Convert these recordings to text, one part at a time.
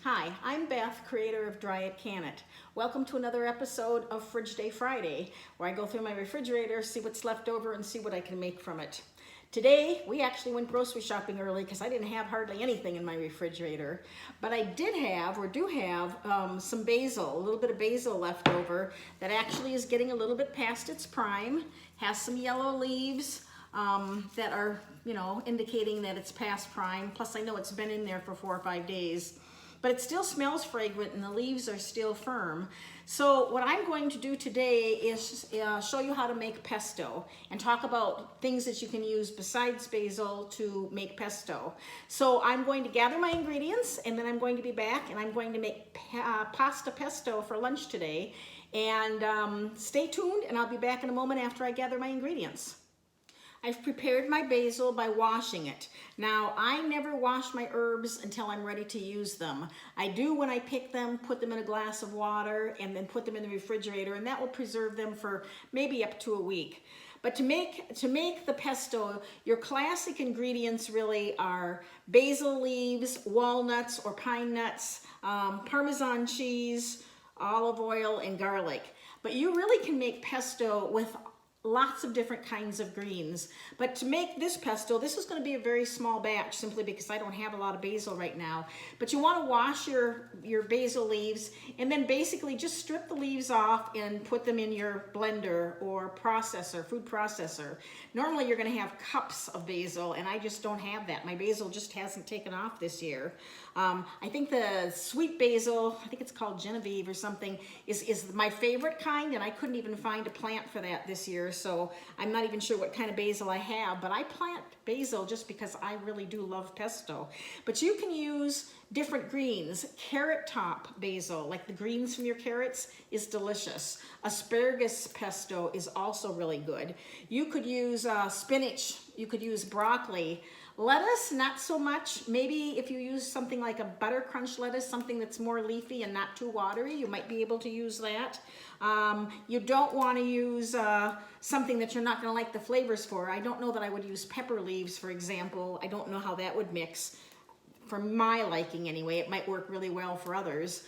Hi, I'm Beth, creator of Dry It Can It. Welcome to another episode of Fridge Day Friday, where I go through my refrigerator, see what's left over, and see what I can make from it. Today, we actually went grocery shopping early because I didn't have hardly anything in my refrigerator. But I do have some basil, a little bit of basil left over that actually is getting a little bit past its prime, has some yellow leaves that are, indicating that it's past prime. Plus, I know it's been in there for 4 or 5 days. But it still smells fragrant and the leaves are still firm. So what I'm going to do today is show you how to make pesto and talk about things that you can use besides basil to make pesto. So I'm going to gather my ingredients and then I'm going to be back and I'm going to make pasta pesto for lunch today. And stay tuned and I'll be back in a moment after I gather my ingredients. I've prepared my basil by washing it. Now, I never wash my herbs until I'm ready to use them. I do when I pick them, put them in a glass of water, and then put them in the refrigerator, and that will preserve them for maybe up to a week. But to make the pesto, your classic ingredients really are basil leaves, walnuts or pine nuts, Parmesan cheese, olive oil, and garlic. But you really can make pesto with lots of different kinds of greens. But to make this pesto, this is going to be a very small batch simply because I don't have a lot of basil right now. But you want to wash your basil leaves and then basically just strip the leaves off and put them in your blender or processor, food processor. Normally you're going to have cups of basil and I just don't have that. My basil just hasn't taken off this year. I think the sweet basil, I think it's called Genevieve or something, is my favorite kind, and I couldn't even find a plant for that this year, so I'm not even sure what kind of basil I have, but I plant basil just because I really do love pesto. But you can use different greens. Carrot top basil, like the greens from your carrots, is delicious. Asparagus pesto is also really good. You could use spinach, you could use broccoli. Lettuce, not so much. Maybe if you use something like a butter crunch lettuce, something that's more leafy and not too watery, you might be able to use that. You don't want to use something that you're not going to like the flavors for. I don't know that I would use pepper leaves, for example. I don't know how that would mix. For my liking anyway, it might work really well for others.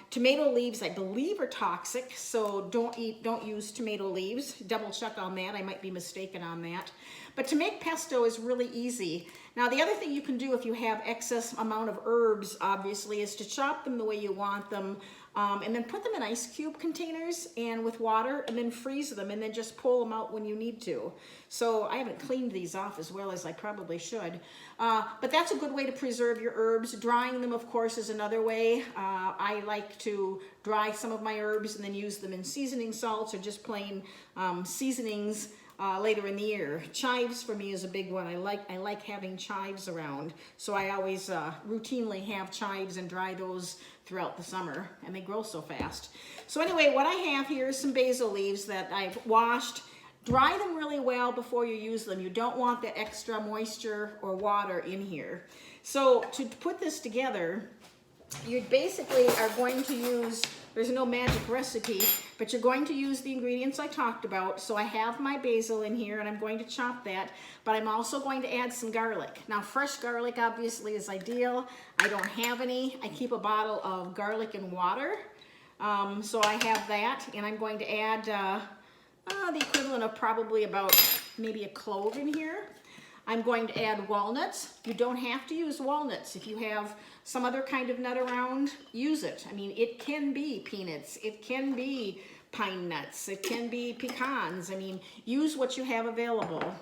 Tomato leaves, I believe, are toxic, so don't use tomato leaves. Double check on that. I might be mistaken on that. But to make pesto is really easy. Now, the other thing you can do if you have excess amount of herbs, obviously, is to chop them the way you want them, and then put them in ice cube containers and with water, and then freeze them, and then just pull them out when you need to. So I haven't cleaned these off as well as I probably should. But that's a good way to preserve your herbs. Drying them, of course, is another way. I like to dry some of my herbs and then use them in seasoning salts or just plain seasonings later in the year. Chives for me is a big one. I like having chives around, so I always routinely have chives and dry those throughout the summer, and they grow so fast. So anyway, what I have here is some basil leaves that I've washed. Dry them really well before you use them. You don't want the extra moisture or water in here. So to put this together, you basically are going to use, there's no magic recipe, but you're going to use the ingredients I talked about. So I have my basil in here and I'm going to chop that, but I'm also going to add some garlic. Now, fresh garlic obviously is ideal. I don't have any. I keep a bottle of garlic and water. So I have that, and I'm going to add the equivalent of probably about maybe a clove in here. I'm going to add walnuts. You don't have to use walnuts. If you have some other kind of nut around, use it. I mean, it can be peanuts. It can be pine nuts. It can be pecans. I mean, use what you have available.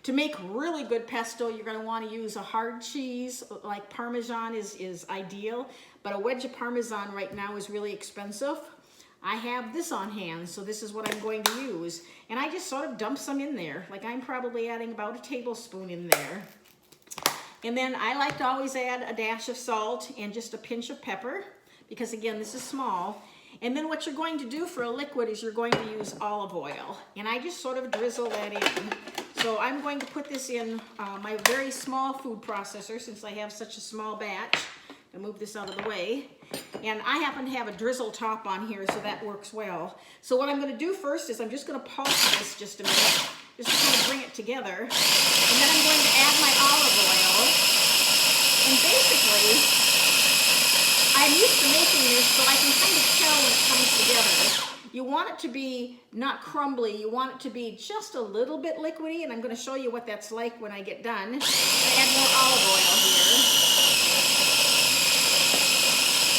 To make really good pesto, you're going to want to use a hard cheese, like Parmesan is ideal, but a wedge of Parmesan right now is really expensive. I have this on hand, so this is what I'm going to use. And I just sort of dump some in there. Like I'm probably adding about a tablespoon in there. And then I like to always add a dash of salt and just a pinch of pepper, because again, this is small. And then what you're going to do for a liquid is you're going to use olive oil. And I just sort of drizzle that in. So I'm going to put this in my very small food processor since I have such a small batch. I'll move this out of the way. And I happen to have a drizzle top on here, so that works well. So what I'm going to do first is I'm just going to pulse this just a minute, just to kind of bring it together. And then I'm going to add my olive oil. And basically, I'm used to making this, so I can kind of tell when it comes together. You want it to be not crumbly, you want it to be just a little bit liquidy, and I'm going to show you what that's like when I get done. I'm going to add more olive oil here.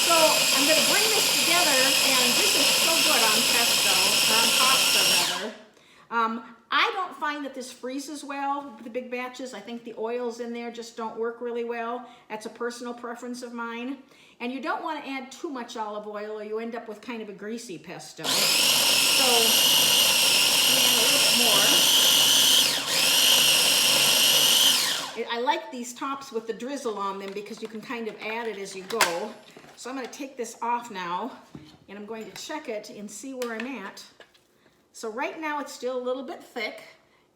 So I'm going to bring this together, and this is so good on pesto, or on pasta rather. I don't find that this freezes well with the big batches. I think the oils in there just don't work really well. That's a personal preference of mine. And you don't want to add too much olive oil or you end up with kind of a greasy pesto. So add a little bit more. I like these tops with the drizzle on them because you can kind of add it as you go. So I'm going to take this off now and I'm going to check it and see where I'm at. So right now it's still a little bit thick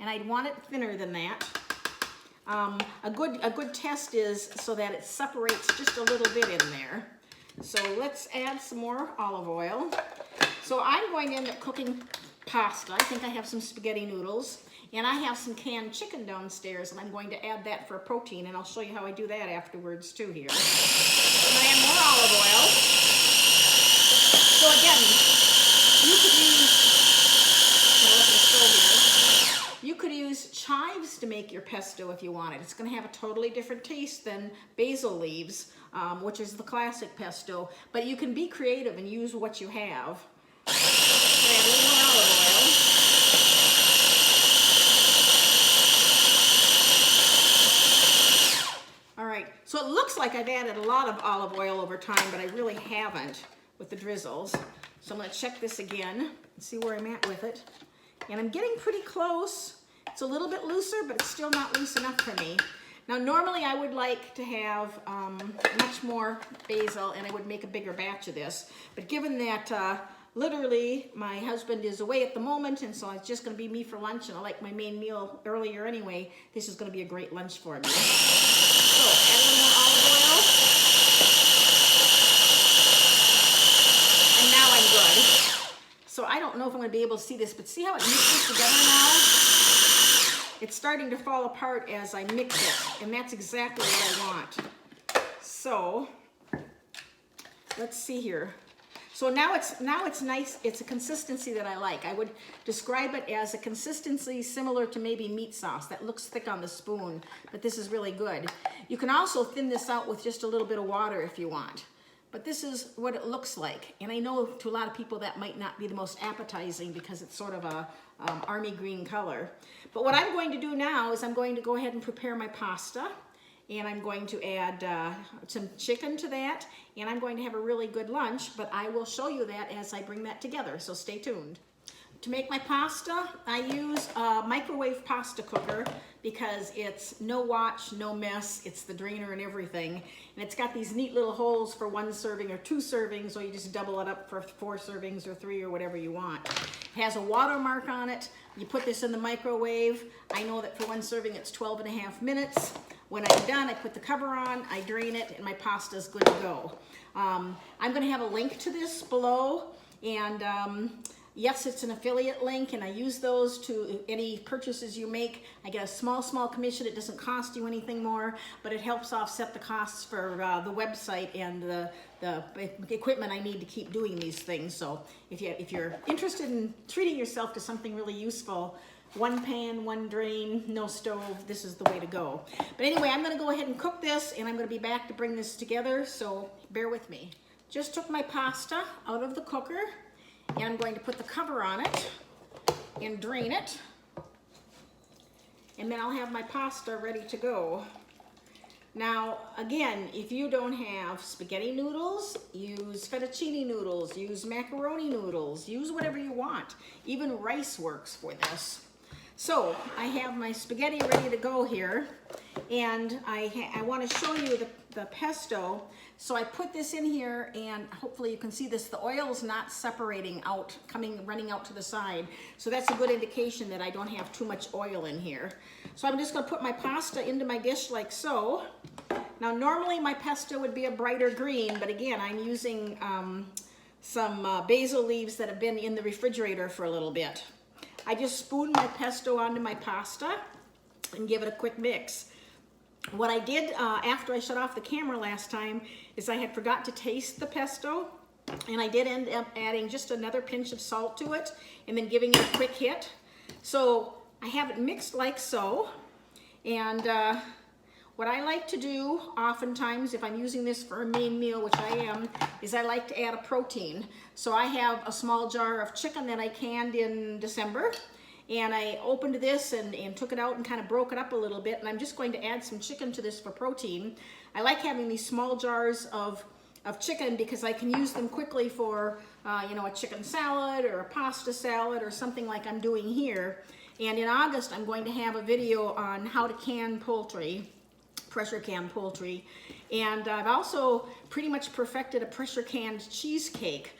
and I'd want it thinner than that. A good test is so that it separates just a little bit in there. So let's add some more olive oil. So I'm going to end up cooking pasta. I think I have some spaghetti noodles and I have some canned chicken downstairs and I'm going to add that for a protein and I'll show you how I do that afterwards too here. I'm going to add more olive oil. So again, you could use chives to make your pesto if you wanted. It's going to have a totally different taste than basil leaves, which is the classic pesto. But you can be creative and use what you have. So add a little more olive oil. All right, so it looks like I've added a lot of olive oil over time, but I really haven't with the drizzles. So I'm going to check this again and see where I'm at with it. And I'm getting pretty close. It's a little bit looser, but it's still not loose enough for me. Now, normally I would like to have much more basil, and I would make a bigger batch of this. But given that literally my husband is away at the moment, and so it's just going to be me for lunch, and I like my main meal earlier anyway, this is going to be a great lunch for me. So, add a little more olive oil. And now I'm good. So I don't know if I'm going to be able to see this, but see how it mixes together now? It's starting to fall apart as I mix it, and that's exactly what I want. So let's see here. So now it's nice. It's a consistency that I like. I would describe it as a consistency similar to maybe meat sauce. That looks thick on the spoon, but this is really good. You can also thin this out with just a little bit of water if you want. But this is what it looks like. And I know to a lot of people that might not be the most appetizing because it's sort of a army green color. But what I'm going to do now is I'm going to go ahead and prepare my pasta. And I'm going to add some chicken to that. And I'm going to have a really good lunch. But I will show you that as I bring that together. So stay tuned. To make my pasta, I use a microwave pasta cooker because it's no watch, no mess. It's the drainer and everything. And it's got these neat little holes for 1 serving or 2 servings, or you just double it up for 4 servings or 3 or whatever you want. It has a watermark on it. You put this in the microwave. I know that for 1 serving it's 12.5 minutes. When I'm done, I put the cover on, I drain it, and my pasta is good to go. I'm going to have a link to this below, and yes, it's an affiliate link, and I use those to any purchases you make. I get a small commission. It doesn't cost you anything more, but it helps offset the costs for the website and the equipment I need to keep doing these things. So if you're interested in treating yourself to something really useful, 1 pan, 1 drain, no stove, this is the way to go. But anyway, I'm going to go ahead and cook this, and I'm going to be back to bring this together, so bear with me. Just took my pasta out of the cooker, and I'm going to put the cover on it and drain it. And then I'll have my pasta ready to go. Now, again, if you don't have spaghetti noodles, use fettuccine noodles, use macaroni noodles, use whatever you want. Even rice works for this. So I have my spaghetti ready to go here, and I want to show you the pesto. So I put this in here, and hopefully you can see this. The oil is not separating out, running out to the side. So that's a good indication that I don't have too much oil in here. So I'm just going to put my pasta into my dish like so. Now normally my pesto would be a brighter green, but again I'm using some basil leaves that have been in the refrigerator for a little bit. I just spoon my pesto onto my pasta and give it a quick mix. What I did after I shut off the camera last time is I had forgot to taste the pesto, and I did end up adding just another pinch of salt to it and then giving it a quick hit. So I have it mixed like so, and what I like to do oftentimes if I'm using this for a main meal, which I am, is I like to add a protein. So I have a small jar of chicken that I canned in December, and I opened this and took it out and kind of broke it up a little bit, and I'm just going to add some chicken to this for protein. I like having these small jars of chicken because I can use them quickly for you know, a chicken salad or a pasta salad or something like I'm doing here. And in August I'm going to have a video on how to can poultry, pressure can poultry, and I've also pretty much perfected a pressure canned cheesecake,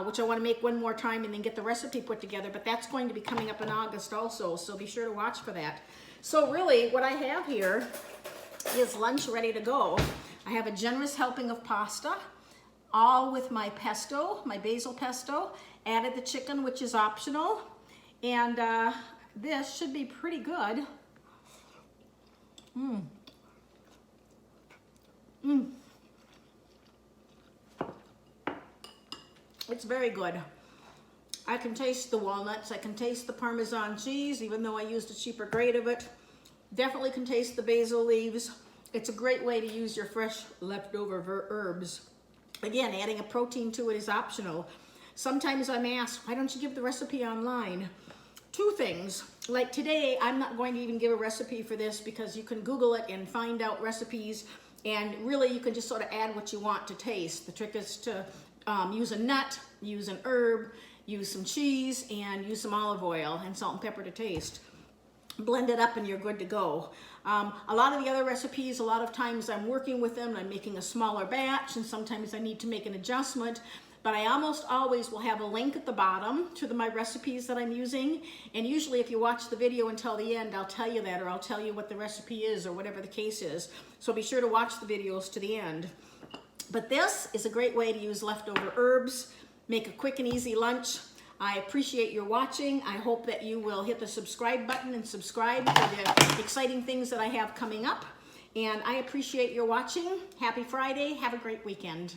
which I want to make one more time and then get the recipe put together, but that's going to be coming up in August also, so be sure to watch for that. So really what I have here is lunch ready to go. I have a generous helping of pasta, all with my pesto, my basil pesto, added the chicken, which is optional, and this should be pretty good. It's very good. I can taste the walnuts, I can taste the Parmesan cheese, even though I used a cheaper grade of it. Definitely can taste the basil leaves. It's a great way to use your fresh leftover herbs. Again, adding a protein to it is optional. Sometimes I'm asked, why don't you give the recipe online? Two things. Like today, I'm not going to even give a recipe for this because you can Google it and find out recipes, and really you can just sort of add what you want to taste. The trick is to use a nut, use an herb, use some cheese, and use some olive oil and salt and pepper to taste. Blend it up and you're good to go. A lot of the other recipes, a lot of times I'm working with them and I'm making a smaller batch, and sometimes I need to make an adjustment, but I almost always will have a link at the bottom to my recipes that I'm using, and usually if you watch the video until the end, I'll tell you that, or I'll tell you what the recipe is or whatever the case is. So be sure to watch the videos to the end. But this is a great way to use leftover herbs, make a quick and easy lunch. I appreciate your watching. I hope that you will hit the subscribe button and subscribe for the exciting things that I have coming up. And I appreciate your watching. Happy Friday. Have a great weekend.